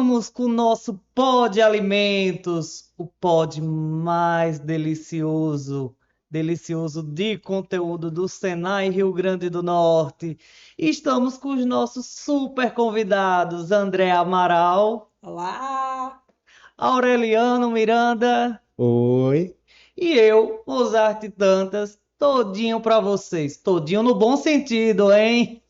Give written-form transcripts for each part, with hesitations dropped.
Chegamos com o nosso pó de alimentos, o pod mais delicioso, delicioso de conteúdo do Senai Rio Grande do Norte. Estamos com os nossos super convidados, André Amaral, Olá! Aureliano Miranda Oi. e eu, Mozart Dantas, todinho para vocês, todinho no bom sentido, hein?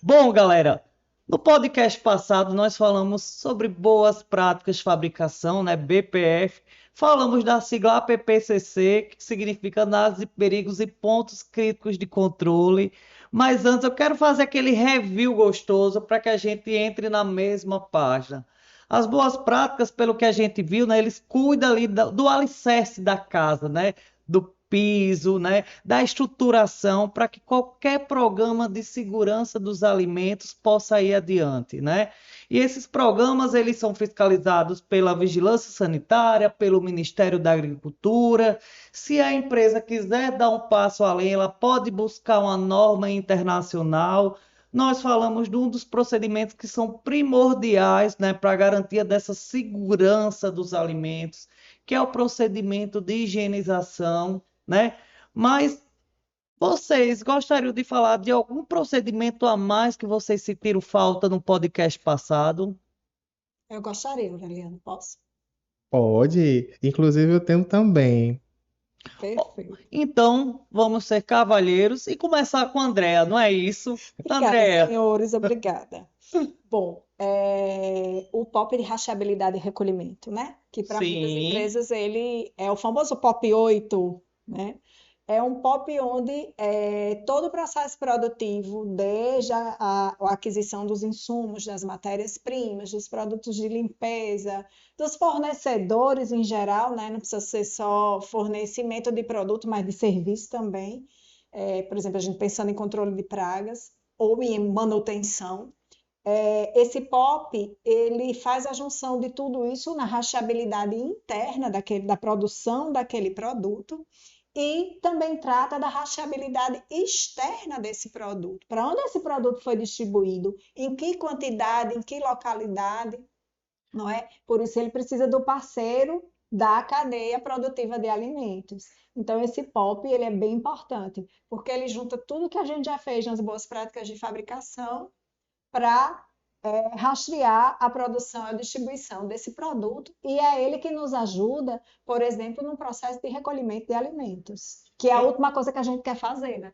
Bom, galera, no podcast passado nós falamos sobre boas práticas de fabricação, né, BPF. Falamos da sigla APPCC, que significa análise de perigos e pontos críticos de controle. Mas antes eu quero fazer aquele review gostoso para que a gente entre na mesma página. As boas práticas, pelo que a gente viu, né, eles cuidam ali do alicerce da casa, né, do piso, né, da estruturação para que qualquer programa de segurança dos alimentos possa ir adiante, né? E esses programas eles são fiscalizados pela Vigilância Sanitária, pelo Ministério da Agricultura. Se a empresa quiser dar um passo além, ela pode buscar uma norma internacional. Nós falamos de um dos procedimentos que são primordiais, né, para a garantia dessa segurança dos alimentos, que é o procedimento de higienização, né? Mas vocês gostariam de falar de algum procedimento a mais que vocês sentiram falta no podcast passado? Eu gostaria, Aureliano, posso? Pode. Inclusive eu tenho também. Perfeito. Então, vamos ser cavalheiros e começar com a Andréa, não é isso? Obrigada, Andréa, senhores, obrigada. Bom, o POP de rastreabilidade e recolhimento, né? Que para muitas sim, empresas ele é o famoso POP 8, né? É um POP onde todo o processo produtivo, desde a aquisição dos insumos, das matérias-primas, dos produtos de limpeza, dos fornecedores em geral, né? Não precisa ser só fornecimento de produto, mas de serviço também. Por exemplo, a gente pensando em controle de pragas ou em manutenção. Esse POP, ele faz a junção de tudo isso na rastreabilidade interna da produção daquele produto e também trata da rastreabilidade externa desse produto. Para onde esse produto foi distribuído, em que quantidade, em que localidade, não é? Por isso ele precisa do parceiro da cadeia produtiva de alimentos. Então esse POP, ele é bem importante, porque ele junta tudo que a gente já fez nas boas práticas de fabricação para rastrear a produção e a distribuição desse produto, e é ele que nos ajuda, por exemplo, no processo de recolhimento de alimentos, que é a última coisa que a gente quer fazer, né?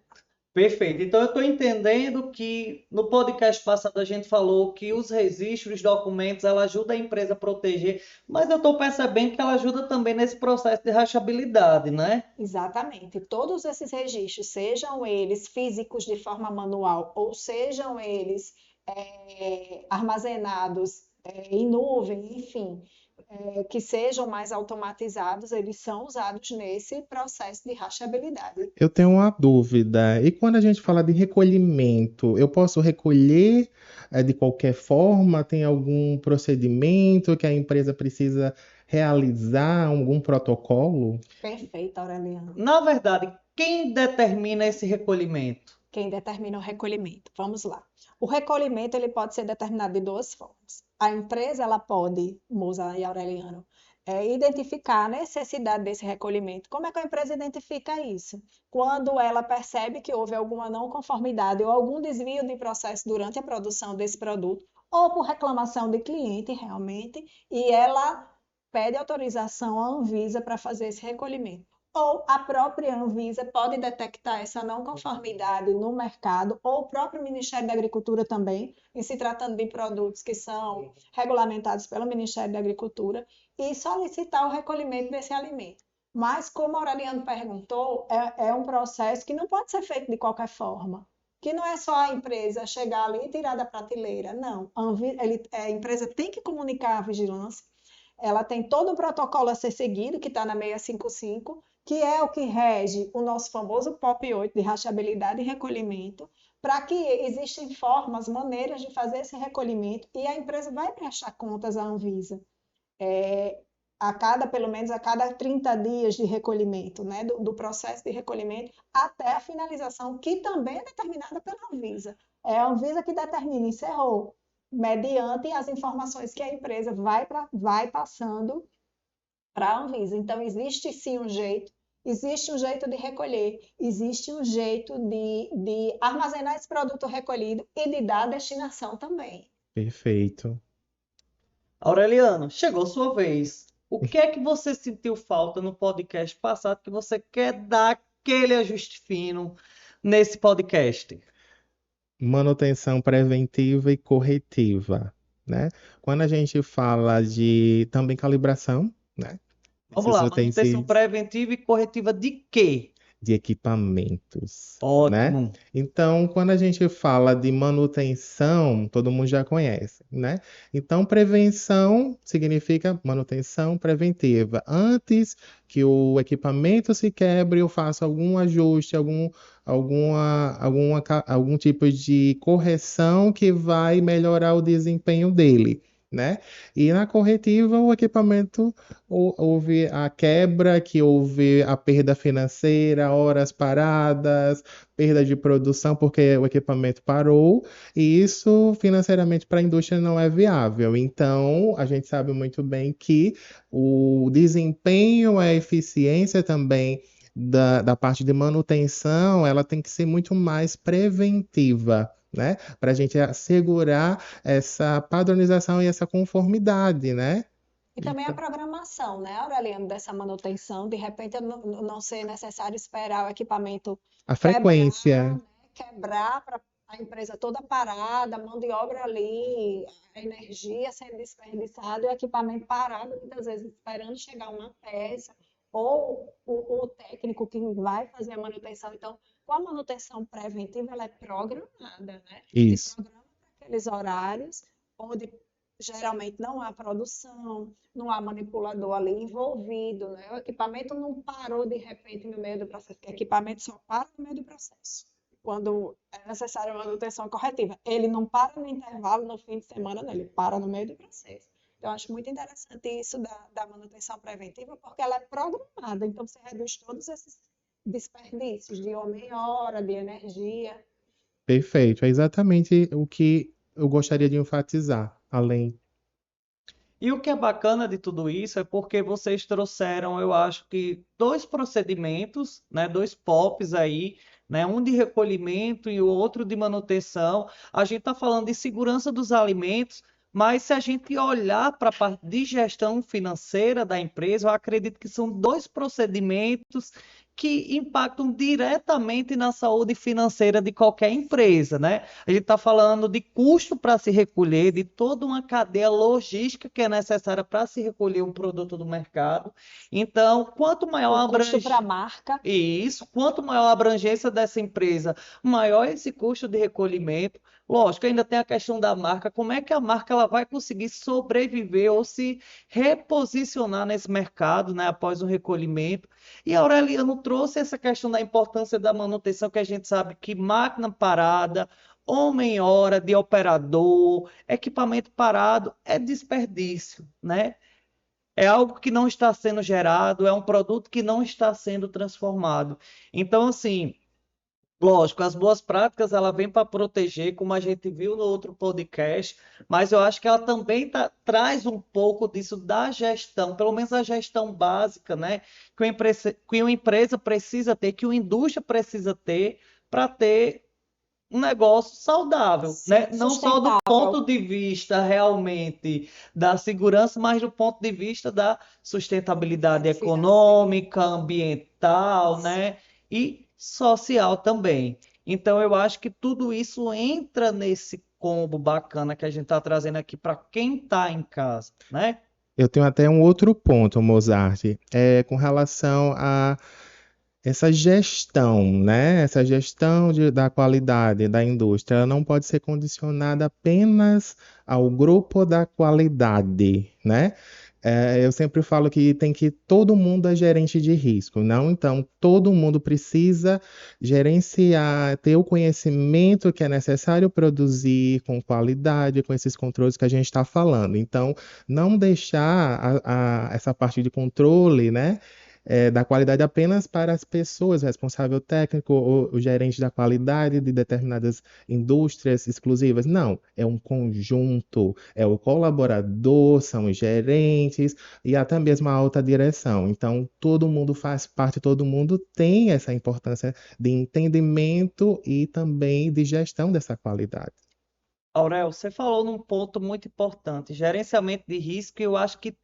perfeito. Então, eu estou entendendo que no podcast passado a gente falou que os registros, os documentos, ela ajuda a empresa a proteger, mas eu estou percebendo que ela ajuda também nesse processo de rachabilidade, né? Exatamente. Todos esses registros, sejam eles físicos de forma manual ou sejam eles armazenados em nuvem, enfim, que sejam mais automatizados, eles são usados nesse processo de rastreabilidade. Eu tenho uma dúvida. E quando a gente fala de recolhimento, eu posso recolher de qualquer forma? Tem algum procedimento que a empresa precisa realizar, algum protocolo? Perfeito, Aureliano. Na verdade, quem determina esse recolhimento? Quem determina o recolhimento? Vamos lá. O recolhimento ele pode ser determinado de duas formas. A empresa ela pode, Moza e Aureliano, identificar a necessidade desse recolhimento. Como é que a empresa identifica isso? Quando ela percebe que houve alguma não conformidade ou algum desvio de processo durante a produção desse produto, ou por reclamação de cliente realmente, e ela pede autorização à Anvisa para fazer esse recolhimento. Ou a própria Anvisa pode detectar essa não conformidade no mercado, ou o próprio Ministério da Agricultura também, em se tratando de produtos que são regulamentados pelo Ministério da Agricultura, e solicitar o recolhimento desse alimento. Mas, como a Aureliano perguntou, é um processo que não pode ser feito de qualquer forma. Que não é só a empresa chegar ali e tirar da prateleira. Não. A empresa tem que comunicar à vigilância, ela tem todo um protocolo a ser seguido, que está na 655, que é o que rege o nosso famoso POP 8 de rastreabilidade e recolhimento, para que existem formas, maneiras de fazer esse recolhimento e a empresa vai prestar contas à Anvisa pelo menos a cada 30 dias de recolhimento, né, do processo de recolhimento até a finalização, que também é determinada pela Anvisa. É a Anvisa que determina, encerrou. mediante as informações que a empresa vai passando para a Anvisa. Então, existe um jeito de recolher, existe um jeito de armazenar esse produto recolhido e de dar destinação também. Perfeito. Aureliano, chegou sua vez. O que é que você sentiu falta no podcast passado que você quer dar aquele ajuste fino nesse podcast? Manutenção preventiva e corretiva, né? Quando a gente fala de também calibração, né? Vamos Esses lá, manutenção utensílios preventiva e corretiva de quê? de equipamentos, né? Ótimo. Então, quando a gente fala de manutenção, todo mundo já conhece, né? Então, prevenção significa manutenção preventiva. Antes que o equipamento se quebre, eu faço algum ajuste, algum tipo de correção que vai melhorar o desempenho dele, né? E na corretiva, o equipamento houve a quebra, que houve a perda financeira, horas paradas, perda de produção porque o equipamento parou, e isso financeiramente para a indústria não é viável. Então, a gente sabe muito bem que o desempenho, a eficiência também da parte de manutenção, ela tem que ser muito mais preventiva, né? Para a gente assegurar essa padronização e essa conformidade, né? E também a programação, né, Aureliano, dessa manutenção. De repente, não ser necessário esperar o equipamento A quebrar, frequência, né? Quebrar para a empresa toda parada, a mão de obra ali, a energia sendo desperdiçada e o equipamento parado, muitas vezes esperando chegar uma peça, ou o técnico que vai fazer a manutenção. Então, com a manutenção preventiva, ela é programada, né? Se isso. programa para aqueles horários onde geralmente não há produção, não há manipulador ali envolvido, né? O equipamento não parou de repente no meio do processo, o equipamento só para no meio do processo, quando é necessária a manutenção corretiva. Ele não para no intervalo, no fim de semana, não, ele para no meio do processo. Então, eu acho muito interessante isso da manutenção preventiva, porque ela é programada, então você reduz todos esses desperdícios de homem e hora, de energia. Perfeito, é exatamente o que eu gostaria de enfatizar, além. E o que é bacana de tudo isso é porque vocês trouxeram, eu acho que dois procedimentos, né, dois POPs aí, né, um de recolhimento e o outro de manutenção. A gente está falando de segurança dos alimentos, mas se a gente olhar para a parte de gestão financeira da empresa, eu acredito que são dois procedimentos que impactam diretamente na saúde financeira de qualquer empresa, né? A gente está falando de custo para se recolher, de toda uma cadeia logística que é necessária para se recolher um produto do mercado. Então, quanto maior a O custo para a abrangência, marca. isso, quanto maior a abrangência dessa empresa, maior esse custo de recolhimento. Lógico, ainda tem a questão da marca, como é que a marca ela vai conseguir sobreviver ou se reposicionar nesse mercado, né, após o recolhimento. E a Aureliano trouxe essa questão da importância da manutenção, que a gente sabe que máquina parada, homem-hora de operador, equipamento parado é desperdício, né? É algo que não está sendo gerado, é um produto que não está sendo transformado. Então, assim, lógico, as boas práticas ela vem para proteger, como a gente viu no outro podcast, mas eu acho que ela também traz um pouco disso da gestão, pelo menos a gestão básica, né? Que uma empresa precisa ter, que uma indústria precisa ter para ter um negócio saudável, né? Sim, Não só do sustentável. ponto de vista realmente da segurança, mas do ponto de vista da sustentabilidade Financeiro. econômica, ambiental, né? E social também. Então, eu acho que tudo isso entra nesse combo bacana que a gente está trazendo aqui para quem está em casa, né? Eu tenho até um outro ponto, Mozart, com relação a essa gestão, né? Essa gestão da qualidade da indústria, ela não pode ser condicionada apenas ao grupo da qualidade, né? Eu sempre falo que tem que todo mundo é gerente de risco, não? Então, todo mundo precisa gerenciar, ter o conhecimento que é necessário produzir com qualidade, com esses controles que a gente está falando. Então, não deixar essa parte de controle, né? da qualidade apenas para as pessoas, o responsável técnico, o gerente da qualidade de determinadas indústrias exclusivas. Não, é um conjunto, é o colaborador, são os gerentes e até mesmo a alta direção. Então, todo mundo faz parte, todo mundo tem essa importância de entendimento e também de gestão dessa qualidade. Aurel, você falou num ponto muito importante, gerenciamento de risco, e eu acho que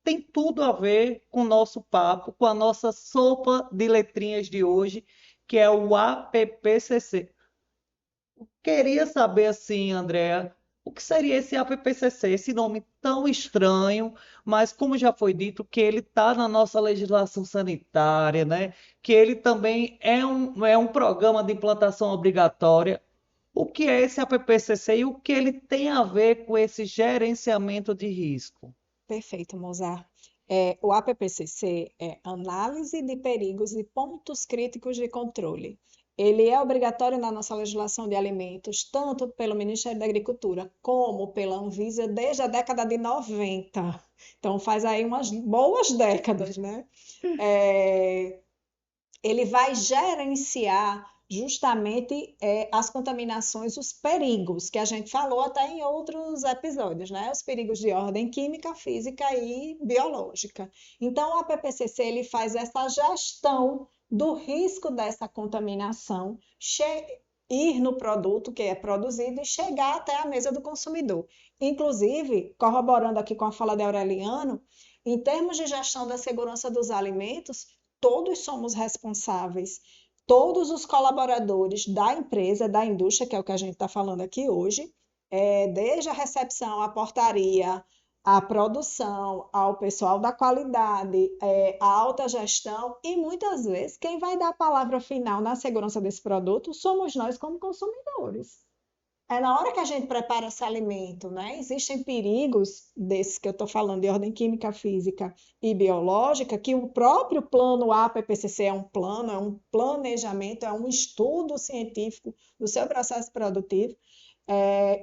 tem tudo a ver com o nosso papo, com a nossa sopa de letrinhas de hoje, que é o APPCC. Queria saber assim, Andréa, o que seria esse APPCC, esse nome tão estranho, mas como já foi dito, que ele está na nossa legislação sanitária, né? Que ele também é um programa de implantação obrigatória. O que é esse APPCC e o que ele tem a ver com esse gerenciamento de risco? Perfeito, Mozart. O APPCC é Análise de Perigos e Pontos Críticos de Controle. Ele é obrigatório na nossa legislação de alimentos, tanto pelo Ministério da Agricultura como pela Anvisa, desde a década de 90. Então, faz aí umas boas décadas, né? É, ele vai gerenciar justamente as contaminações, os perigos, que a gente falou até em outros episódios, né? Os perigos de ordem química, física e biológica. Então, o APPCC ele faz essa gestão do risco dessa contaminação, ir no produto que é produzido e chegar até a mesa do consumidor. Inclusive, corroborando aqui com a fala de Aureliano, em termos de gestão da segurança dos alimentos, todos somos responsáveis, todos os colaboradores da empresa, da indústria, que é o que a gente está falando aqui hoje, desde a recepção, a portaria, a produção, ao pessoal da qualidade, a alta gestão e muitas vezes quem vai dar a palavra final na segurança desse produto somos nós como consumidores. É na hora que a gente prepara esse alimento, né? Existem perigos desses que eu estou falando, de ordem química, física e biológica, que o próprio plano APPCC é um plano, é um planejamento, é um estudo científico do seu processo produtivo.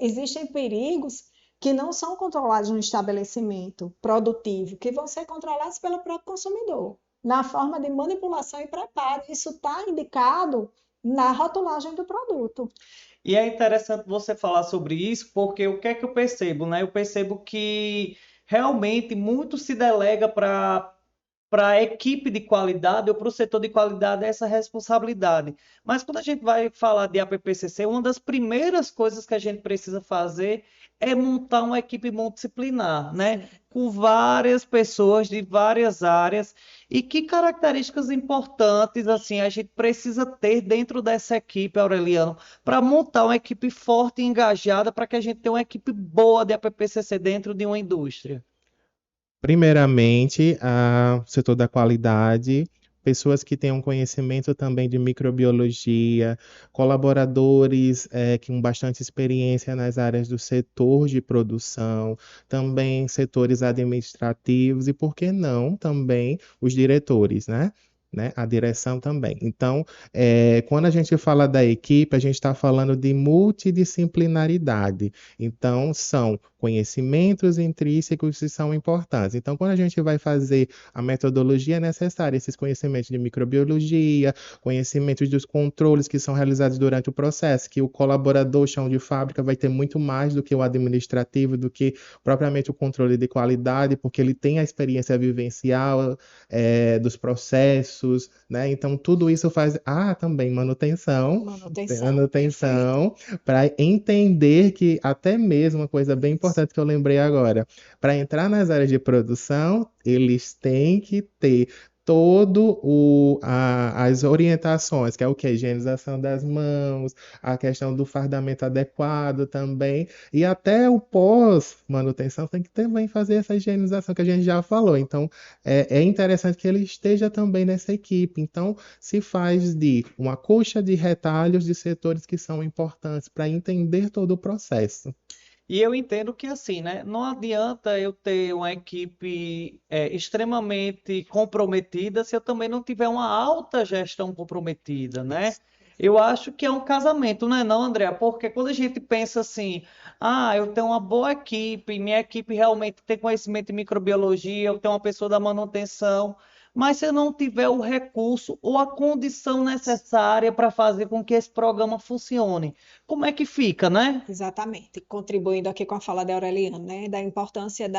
Existem perigos que não são controlados no estabelecimento produtivo, que vão ser controlados pelo próprio consumidor, na forma de manipulação e preparo. Isso está indicado na rotulagem do produto. E é interessante você falar sobre isso, porque o que é que eu percebo, né? Eu percebo que realmente muito se delega para a equipe de qualidade ou para o setor de qualidade essa responsabilidade. Mas quando a gente vai falar de APPCC, uma das primeiras coisas que a gente precisa fazer é montar uma equipe multidisciplinar, né? Com várias pessoas de várias áreas. E que características importantes assim a gente precisa ter dentro dessa equipe, Aureliano, para montar uma equipe forte e engajada para que a gente tenha uma equipe boa de APPCC dentro de uma indústria? Primeiramente, o setor da qualidade, pessoas que tenham conhecimento também de microbiologia, colaboradores com bastante experiência nas áreas do setor de produção, também setores administrativos e, por que não, também os diretores, né? A direção também. Então, quando a gente fala da equipe, a gente está falando de multidisciplinaridade. Então, são conhecimentos intrínsecos que são importantes. Então, quando a gente vai fazer a metodologia é necessária, esses conhecimentos de microbiologia, conhecimentos dos controles que são realizados durante o processo, que o colaborador chão de fábrica vai ter muito mais do que o administrativo, do que propriamente o controle de qualidade, porque ele tem a experiência vivencial dos processos, né? Então, tudo isso faz. Também manutenção, para entender que até mesmo uma coisa bem importante que eu lembrei agora, para entrar nas áreas de produção, eles têm que ter as orientações, que é o que? Higienização das mãos, a questão do fardamento adequado também, e até o pós-manutenção tem que também fazer essa higienização que a gente já falou. Então, é interessante que ele esteja também nessa equipe. Então, se faz de uma coxa de retalhos de setores que são importantes para entender todo o processo. E eu entendo que assim, né? Não adianta eu ter uma equipe extremamente comprometida se eu também não tiver uma alta gestão comprometida, né? Eu acho que é um casamento, não é não, André? Porque quando a gente pensa assim, eu tenho uma boa equipe, minha equipe realmente tem conhecimento em microbiologia, eu tenho uma pessoa da manutenção, mas se eu não tiver o recurso ou a condição necessária para fazer com que esse programa funcione, como é que fica, né? Exatamente, contribuindo aqui com a fala da Aureliana, né, da importância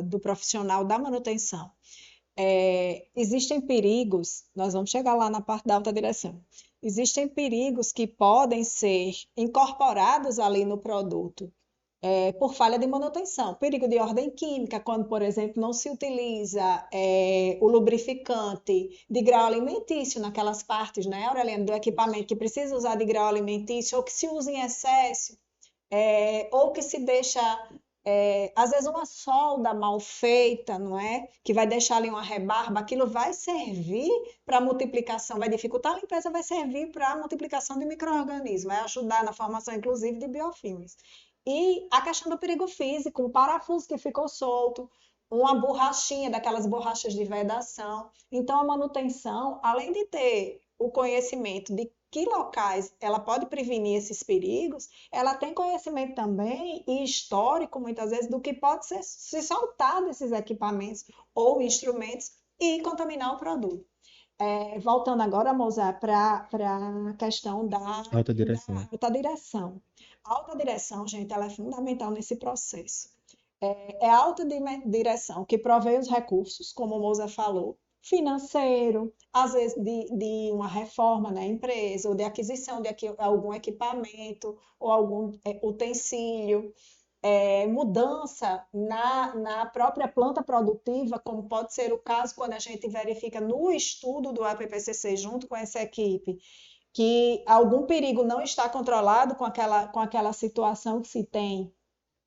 do profissional da manutenção. Existem perigos, nós vamos chegar lá na parte da alta direção. Existem perigos que podem ser incorporados ali no produto, por falha de manutenção. Perigo de ordem química, quando, por exemplo, não se utiliza o lubrificante de grau alimentício naquelas partes, né, Aureliano, do equipamento que precisa usar de grau alimentício, ou que se usa em excesso, ou que se deixa, às vezes, uma solda mal feita, não é? Que vai deixar ali uma rebarba, aquilo vai servir para multiplicação, vai dificultar a limpeza, vai servir para a multiplicação de micro-organismos, vai ajudar na formação, inclusive, de biofilmes. E a questão do perigo físico, um parafuso que ficou solto, uma borrachinha, daquelas borrachas de vedação. Então, a manutenção, além de ter o conhecimento de que locais ela pode prevenir esses perigos, ela tem conhecimento também e histórico, muitas vezes, do que pode se soltar desses equipamentos ou instrumentos e contaminar o produto. Voltando agora, Mozart, para a questão da Alta direção. alta direção. A alta direção, gente, ela é fundamental nesse processo. É a alta direção que provê os recursos, como o Mozart falou, financeiro, às vezes de uma reforma na empresa, ou de aquisição de algum equipamento, ou algum utensílio, mudança na própria planta produtiva, como pode ser o caso quando a gente verifica no estudo do APPCC, junto com essa equipe, que algum perigo não está controlado com aquela situação que se tem,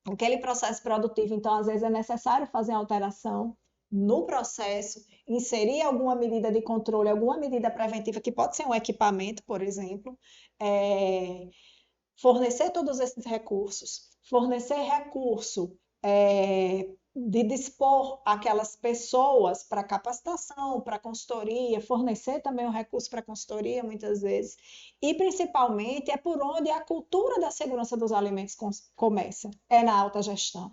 aquele processo produtivo. Então, às vezes, é necessário fazer alteração no processo, inserir alguma medida de controle, alguma medida preventiva, que pode ser um equipamento, por exemplo, fornecer todos esses recursos, fornecer recurso de dispor aquelas pessoas para capacitação, para consultoria, fornecer também o recurso para consultoria, muitas vezes, e principalmente é por onde a cultura da segurança dos alimentos começa, é na alta gestão.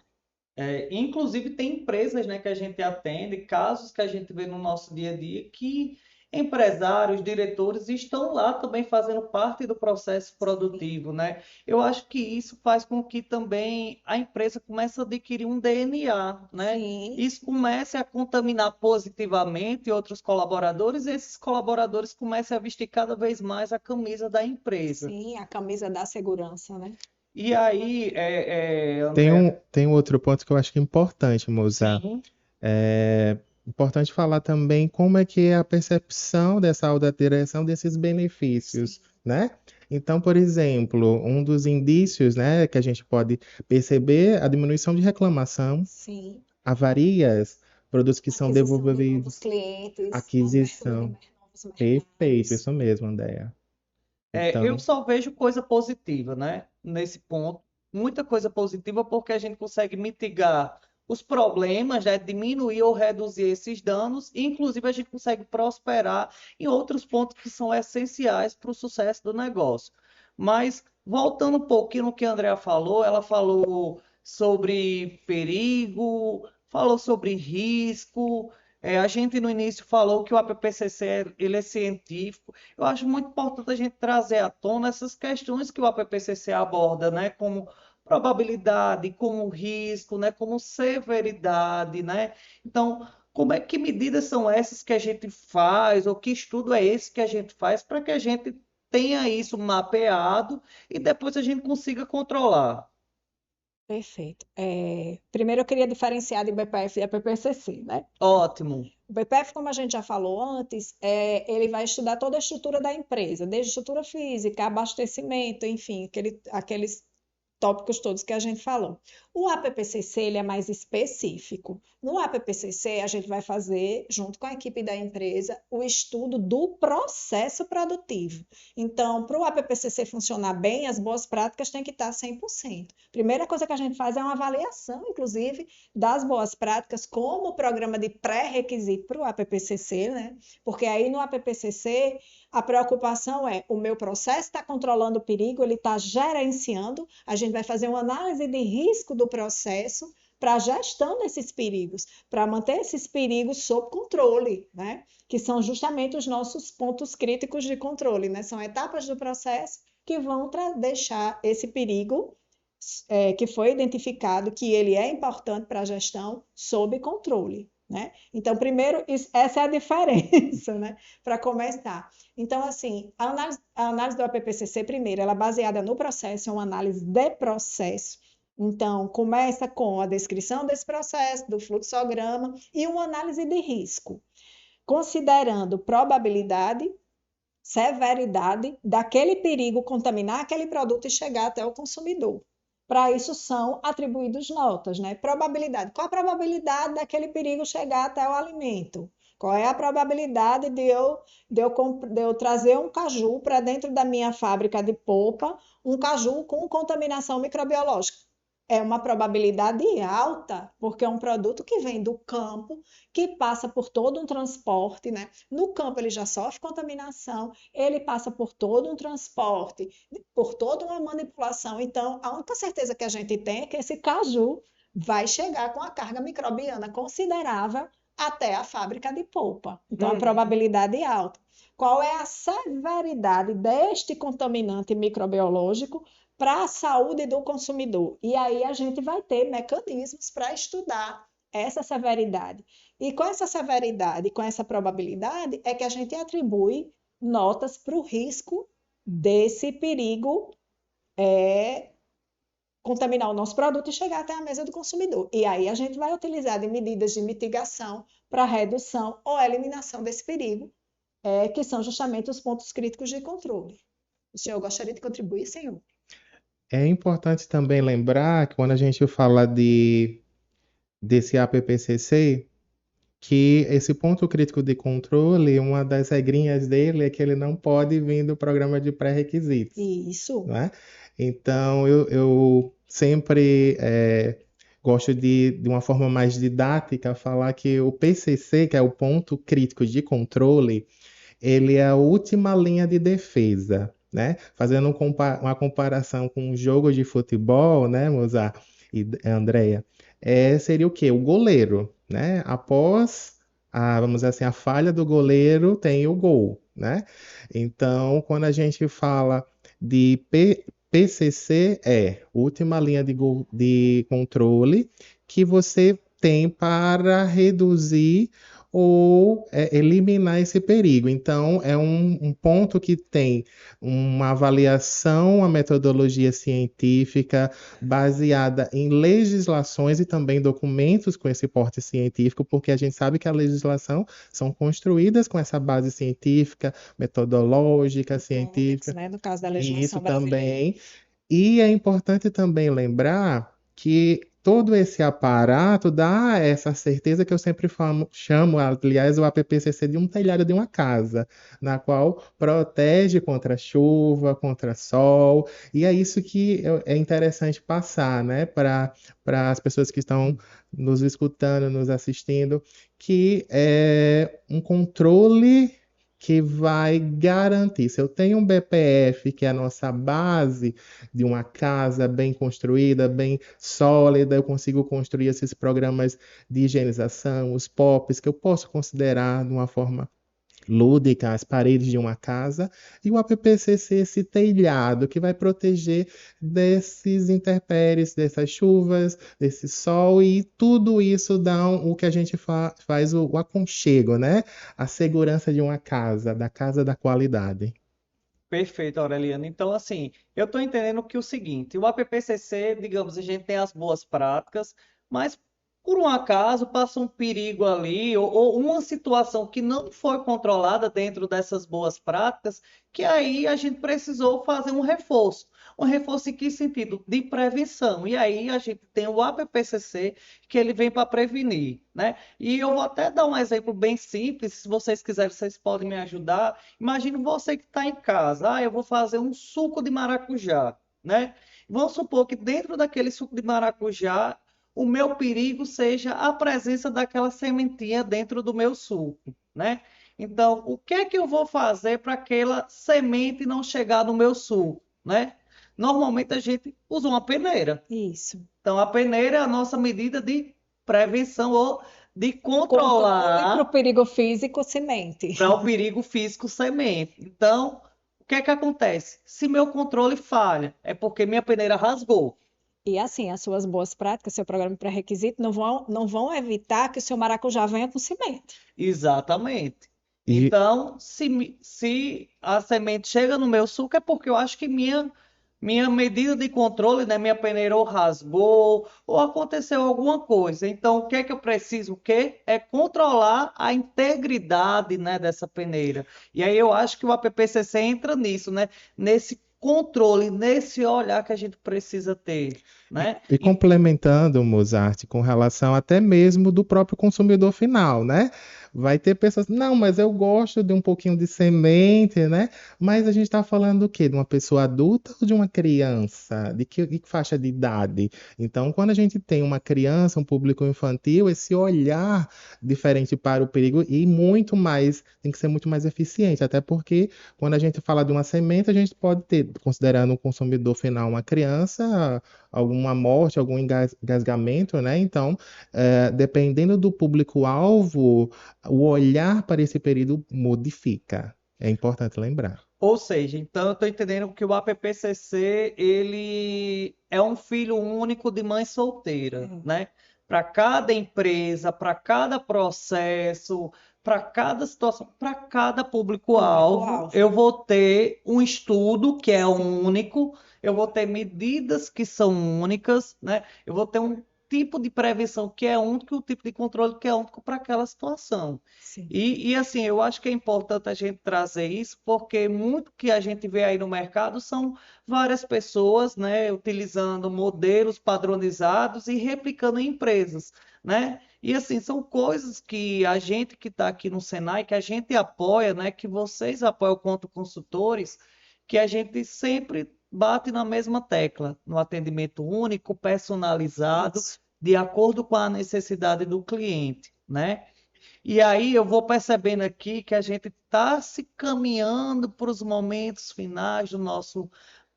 Inclusive tem empresas, né, que a gente atende, casos que a gente vê no nosso dia a dia, que empresários, diretores estão lá também fazendo parte do processo produtivo, né? Eu acho que isso faz com que também a empresa comece a adquirir um DNA, né? Sim. Isso comece a contaminar positivamente outros colaboradores e esses colaboradores comecem a vestir cada vez mais a camisa da empresa. Sim, a camisa da segurança, né? E aí, André, Tem um outro ponto que eu acho que é importante, Mozart. sim, É importante falar também como é que é a percepção dessa alta direção desses benefícios, né? Então, por exemplo, um dos indícios, né, que a gente pode perceber a diminuição de reclamação, Sim. avarias, produtos que são Aquisição de novos devolvidos, clientes, aquisição. abertura de novos Perfeito, mercados. isso mesmo, Andréa. eu Então, só vejo coisa positiva, né? Nesse ponto, muita coisa positiva, porque a gente consegue mitigar os problemas, né? Diminuir ou reduzir esses danos, e inclusive a gente consegue prosperar em outros pontos que são essenciais para o sucesso do negócio. Mas voltando um pouquinho no que a Andrea falou, ela falou sobre perigo, falou sobre risco. A gente no início falou que o APPCC ele é científico. Eu acho muito importante a gente trazer à tona essas questões que o APPCC aborda, né? Como probabilidade, como risco, né? Como severidade, né? Então, que medidas são essas que a gente faz, ou que estudo é esse que a gente faz para que a gente tenha isso mapeado e depois a gente consiga controlar? Perfeito. Primeiro eu queria diferenciar de BPF e APPCC, né? Ótimo. O BPF, como a gente já falou antes, ele vai estudar toda a estrutura da empresa, desde estrutura física, abastecimento, enfim, aqueles tópicos todos que a gente falou. O APPCC ele é mais específico. No APPCC, a gente vai fazer, junto com a equipe da empresa, o estudo do processo produtivo. Então, para o APPCC funcionar bem, as boas práticas têm que estar 100%. Primeira coisa que a gente faz é uma avaliação, inclusive, das boas práticas como programa de pré-requisito para o APPCC, né? Porque aí no APPCC a preocupação é o meu processo está controlando o perigo, ele está gerenciando, a gente vai fazer uma análise de risco do processo para a gestão desses perigos, para manter esses perigos sob controle, né? Que são justamente os nossos pontos críticos de controle, né? São etapas do processo que vão deixar esse perigo que foi identificado, que ele é importante para a gestão, sob controle, né? Então, primeiro, essa é a diferença, né? Para começar. Então, assim, a análise do APPCC, primeiro, ela é baseada no processo, é uma análise de processo. Então, começa com a descrição desse processo, do fluxograma e uma análise de risco, considerando probabilidade, severidade daquele perigo contaminar aquele produto e chegar até o consumidor. Para isso são atribuídos notas, né? Probabilidade. Qual a probabilidade daquele perigo chegar até o alimento? Qual é a probabilidade de eu trazer um caju para dentro da minha fábrica de polpa, um caju com contaminação microbiológica? É uma probabilidade alta, porque é um produto que vem do campo, que passa por todo um transporte, né? No campo ele já sofre contaminação, ele passa por todo um transporte, por toda uma manipulação. Então, a única certeza que a gente tem é que esse caju vai chegar com a carga microbiana considerável até a fábrica de polpa. Então, a probabilidade é alta. Qual é a severidade deste contaminante microbiológico para a saúde do consumidor? E aí a gente vai ter mecanismos para estudar essa severidade. E com essa severidade, com essa probabilidade, é que a gente atribui notas para o risco desse perigo contaminar o nosso produto e chegar até a mesa do consumidor. E aí a gente vai utilizar de medidas de mitigação para redução ou eliminação desse perigo, que são justamente os pontos críticos de controle. O senhor gostaria de contribuir, senhor? É importante também lembrar que quando a gente fala desse APPCC, que esse ponto crítico de controle, uma das regrinhas dele é que ele não pode vir do programa de pré-requisitos. Isso. Né? Então, eu sempre gosto de uma forma mais didática, falar que o PCC, que é o ponto crítico de controle, ele é a última linha de defesa, né? Fazendo uma comparação com um jogo de futebol, né, Mozart e Andrea, seria o quê? O goleiro, né? Após vamos dizer assim, a falha do goleiro tem o gol, né? Então, quando a gente fala de PCC, última linha de controle que você tem para reduzir ou eliminar esse perigo. Então, é um ponto que tem uma avaliação, uma metodologia científica baseada em legislações e também documentos com esse porte científico, porque a gente sabe que a legislação são construídas com essa base científica, metodológica, científica. Né? No caso da Isso legislação brasileira. também. E é importante também lembrar que todo esse aparato dá essa certeza que eu sempre chamo, aliás, o APPCC de um telhado de uma casa, na qual protege contra chuva, contra sol, e é isso que é interessante passar, né, para as pessoas que estão nos escutando, nos assistindo, que é um controle que vai garantir. Se eu tenho um BPF, que é a nossa base de uma casa bem construída, bem sólida, eu consigo construir esses programas de higienização, os POPs, que eu posso considerar de uma forma lúdica as paredes de uma casa, e o APPCC, esse telhado que vai proteger desses intempéries, dessas chuvas, desse sol, e tudo isso dá o que a gente faz o aconchego, né? A segurança de uma casa, da casa da qualidade. Perfeito, Aureliano. Então, assim, eu estou entendendo que o seguinte, o APPCC, digamos, a gente tem as boas práticas, mas por um acaso passa um perigo ali, ou uma situação que não foi controlada dentro dessas boas práticas, que aí a gente precisou fazer um reforço. Um reforço em que sentido? De prevenção. E aí a gente tem o APPCC, que ele vem para prevenir, né? E eu vou até dar um exemplo bem simples, se vocês quiserem, vocês podem me ajudar. Imagine você que está em casa, eu vou fazer um suco de maracujá, né? Vamos supor que dentro daquele suco de maracujá, o meu perigo seja a presença daquela sementinha dentro do meu suco, né? Então, o que é que eu vou fazer para aquela semente não chegar no meu suco, né? Normalmente a gente usa uma peneira. Isso. Então, a peneira é a nossa medida de prevenção ou de Controle para o controlar perigo físico semente. para o perigo físico semente. Então, o que é que acontece? Se meu controle falha, é porque minha peneira rasgou. E assim, as suas boas práticas, seu programa pré-requisito, não vão evitar que o seu maracujá venha com semente. Exatamente. E, Então, se a semente chega no meu suco, é porque eu acho que minha medida de controle, né, minha peneira ou rasgou, ou aconteceu alguma coisa. Então, o que é que eu preciso? O quê? É controlar a integridade, né, dessa peneira. E aí eu acho que o APPCC entra nisso, né? Nesse controle, nesse olhar que a gente precisa ter, né? e complementando, Mozart, com relação até mesmo do próprio consumidor final, né? Vai ter pessoas, não, mas eu gosto de um pouquinho de semente, né? Mas a gente está falando do quê? De uma pessoa adulta ou de uma criança? De que faixa de idade? Então, quando a gente tem uma criança, um público infantil, esse olhar diferente para o perigo e muito mais, tem que ser muito mais eficiente, até porque quando a gente fala de uma semente, a gente pode ter, considerando o consumidor final uma criança, alguma morte, algum engasgamento, né? Então, dependendo do público-alvo, o olhar para esse período modifica. É importante lembrar. Ou seja, então eu estou entendendo que o APPCC ele é um filho único de mãe solteira, né? Para cada empresa, para cada processo, para cada situação, para cada público-alvo, Público-alvo. eu vou ter um estudo que é único, eu vou ter medidas que são únicas, né? Eu vou ter um tipo de prevenção que é único e um tipo de controle que é único para aquela situação. Sim. E assim, eu acho que é importante a gente trazer isso, porque muito que a gente vê aí no mercado são várias pessoas, né, utilizando modelos padronizados e replicando em empresas, né? E assim, são coisas que a gente que está aqui no Senai, que a gente apoia, né, que vocês apoiam quanto consultores, que a gente sempre bate na mesma tecla, no atendimento único, personalizado, Isso. de acordo com a necessidade do cliente, né? E aí eu vou percebendo aqui que a gente está se caminhando para os momentos finais do nosso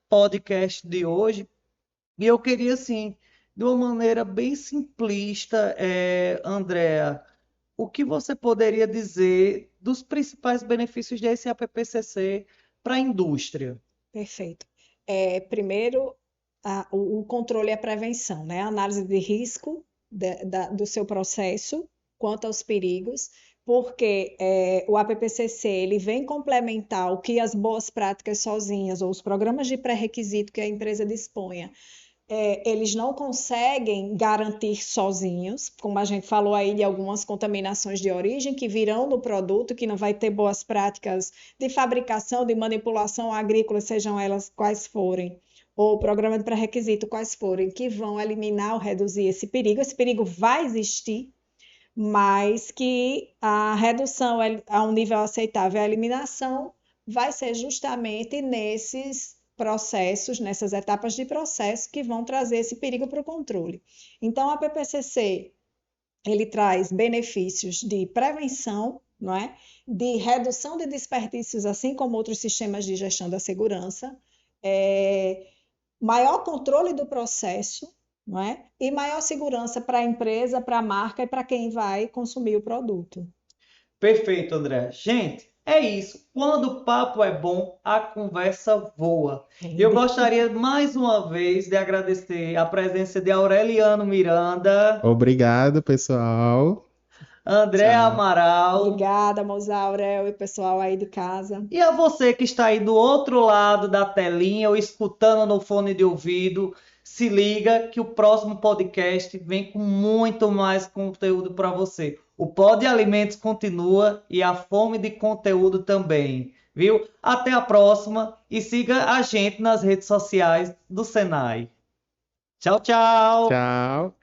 podcast de hoje. E eu queria, assim, de uma maneira bem simplista, Andréa, o que você poderia dizer dos principais benefícios desse APPCC para a indústria? Perfeito. Primeiro, o controle e a prevenção, né? A análise de risco do seu processo quanto aos perigos, porque o APPCC ele vem complementar o que as boas práticas sozinhas ou os programas de pré-requisito que a empresa disponha eles não conseguem garantir sozinhos, como a gente falou aí de algumas contaminações de origem que virão no produto, que não vai ter boas práticas de fabricação, de manipulação agrícola, sejam elas quais forem, ou programa de pré-requisito quais forem, que vão eliminar ou reduzir esse perigo. Esse perigo vai existir, mas que a redução a um nível aceitável, a eliminação, vai ser justamente nesses processos, nessas etapas de processo que vão trazer esse perigo para o controle. Então, a PPCC, ele traz benefícios de prevenção, não é? De redução de desperdícios, assim como outros sistemas de gestão da segurança, maior controle do processo, não é? E maior segurança para a empresa, para a marca e para quem vai consumir o produto. Perfeito, André. Gente, é isso. Quando o papo é bom, a conversa voa. Eu gostaria mais uma vez de agradecer a presença de Aureliano Miranda, Obrigado, pessoal. André Tchau. Amaral Obrigada, Mozaurel e pessoal aí de casa. e a você que está aí do outro lado da telinha ou escutando no fone de ouvido. Se liga que o próximo podcast vem com muito mais conteúdo para você. O Pod Alimentos continua e a fome de conteúdo também, viu? Até a próxima e siga a gente nas redes sociais do Senai. Tchau, tchau! Tchau.